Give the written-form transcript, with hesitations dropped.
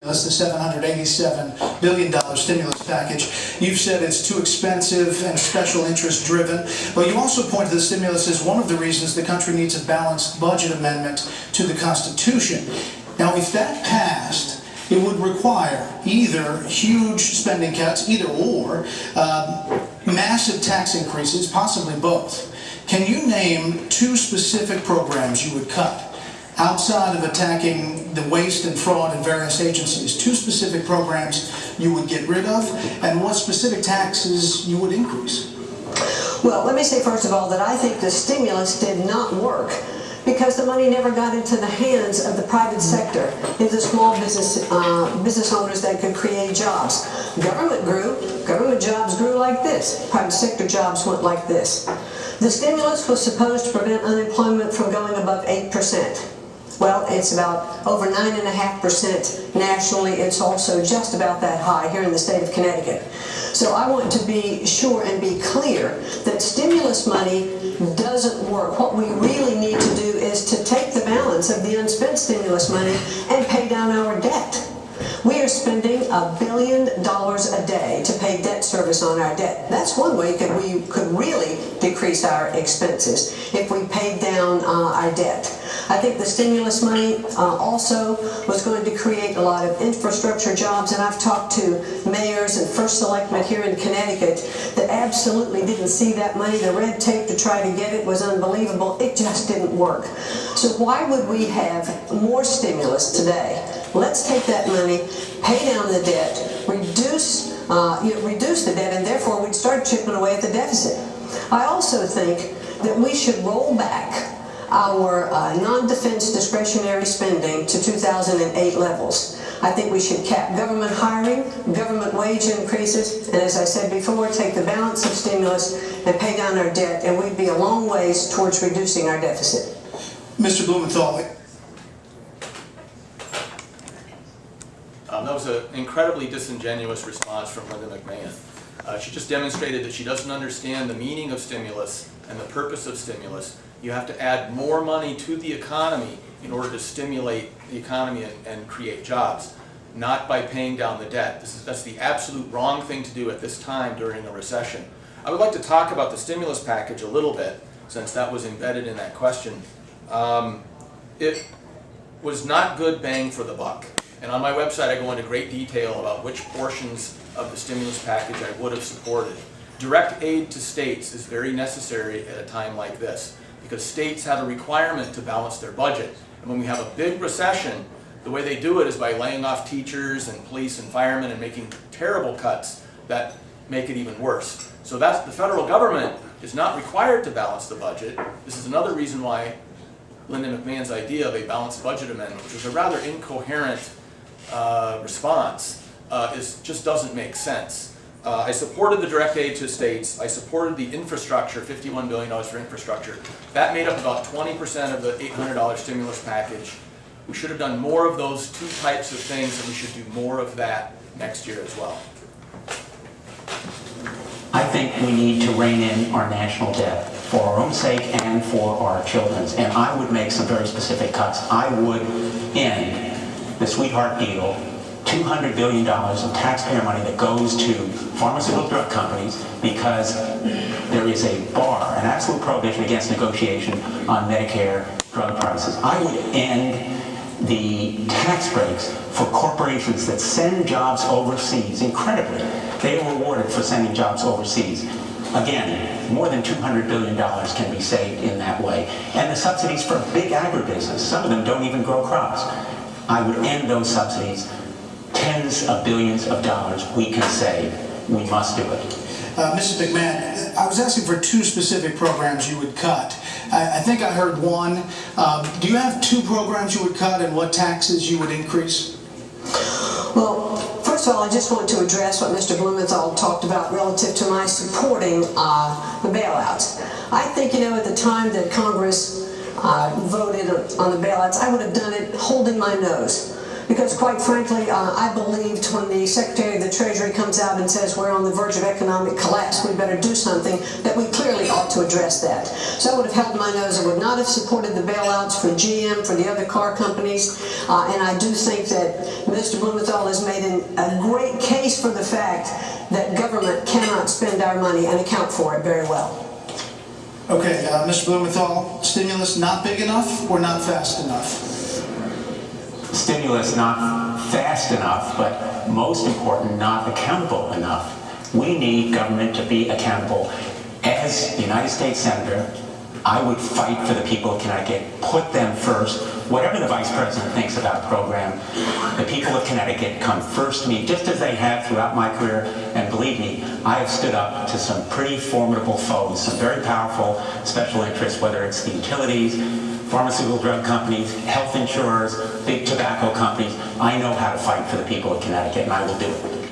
That's the $787 billion stimulus package. You've said it's too expensive and special interest driven, but you also point to the stimulus as one of the reasons the country needs a balanced budget amendment to the Constitution. Now, if that passed, it would require either huge spending cuts, either or, massive tax increases, possibly both. Can you name two specific programs you would cut? Outside of attacking the waste and fraud in various agencies, two specific programs you would get rid of, and what specific taxes you would increase? Well, let me say first of all that I think the stimulus did not work because the money never got into the hands of the private sector, into small business owners that could create jobs. Government grew, government jobs grew like this, private sector jobs went like this. The stimulus was supposed to prevent unemployment from going above 8%. Well, it's about over 9.5% nationally. It's also just about that high here in the state of Connecticut. So I want to be sure and be clear that stimulus money doesn't work. What we really need to do is to take the balance of the unspent stimulus money and pay down our debt. We are spending $1 billion a day to pay debt service on our debt. That's one way that we could really decrease our expenses if we paid down our debt. I think the stimulus money also was going to create a lot of infrastructure jobs, and I've talked to mayors and first selectmen here in Connecticut that absolutely didn't see that money. The red tape to try to get it was unbelievable. It just didn't work. So why would we have more stimulus today? Let's take that money, pay down the debt, reduce the debt, and therefore we'd start chipping away at the deficit. I also think that we should roll back our non-defense discretionary spending to 2008 levels. I think we should cap government hiring, government wage increases, and as I said before, take the balance of stimulus and pay down our debt, and we'd be a long ways towards reducing our deficit. Mr. Blumenthal. That was an incredibly disingenuous response from Linda McMahon. She just demonstrated that she doesn't understand the meaning of stimulus and the purpose of stimulus. You have to add more money to the economy in order to stimulate the economy and create jobs, not by paying down the debt. That's the absolute wrong thing to do at this time during a recession. I would like to talk about the stimulus package a little bit, since that was embedded in that question. It was not good bang for the buck. And on my website I go into great detail about which portions of the stimulus package I would have supported. Direct aid to states is very necessary at a time like this, because states have a requirement to balance their budget. And when we have a big recession, the way they do it is by laying off teachers and police and firemen and making terrible cuts that make it even worse. So the federal government is not required to balance the budget. This is another reason why Linda McMahon's idea of a balanced budget amendment, which was a rather incoherent response, just doesn't make sense. I supported the direct aid to states. I supported the infrastructure, $51 billion for infrastructure. That made up about 20% of the $800 stimulus package. We should have done more of those two types of things, and we should do more of that next year as well. I think we need to rein in our national debt for our own sake and for our children's. And I would make some very specific cuts. I would end the sweetheart deal, $200 billion of taxpayer money that goes to pharmaceutical drug companies, because there is a bar, an absolute prohibition against negotiation on Medicare drug prices. I would end the tax breaks for corporations that send jobs overseas. Incredibly, they are rewarded for sending jobs overseas. Again, more than $200 billion can be saved in that way. And the subsidies for big agribusiness, some of them don't even grow crops. I would end those subsidies. Tens of billions of dollars we can save. We must do it. Mrs. McMahon, I was asking for two specific programs you would cut. I think I heard one. Do you have two programs you would cut, and what taxes you would increase? Well, first of all, I just want to address what Mr. Blumenthal talked about relative to my supporting the bailouts. I think, at the time that Congress voted on the bailouts, I would have done it holding my nose. Because quite frankly, I believed when the Secretary of the Treasury comes out and says we're on the verge of economic collapse, we better do something, that we clearly ought to address that. So I would have held my nose. I would not have supported the bailouts for GM, for the other car companies, and I do think that Mr. Blumenthal has made a great case for the fact that government cannot spend our money and account for it very well. Okay, Mr. Blumenthal, stimulus not big enough or not fast enough? Stimulus not fast enough, but most important, not accountable enough. We need government to be accountable. As a United States Senator, I would fight for the people of Connecticut, put them first. Whatever the Vice President thinks about the program, the people of Connecticut come first to me, just as they have throughout my career. And believe me, I have stood up to some pretty formidable foes, some very powerful special interests, whether it's the utilities, pharmaceutical drug companies, health insurers, big tobacco companies. I know how to fight for the people of Connecticut, and I will do it.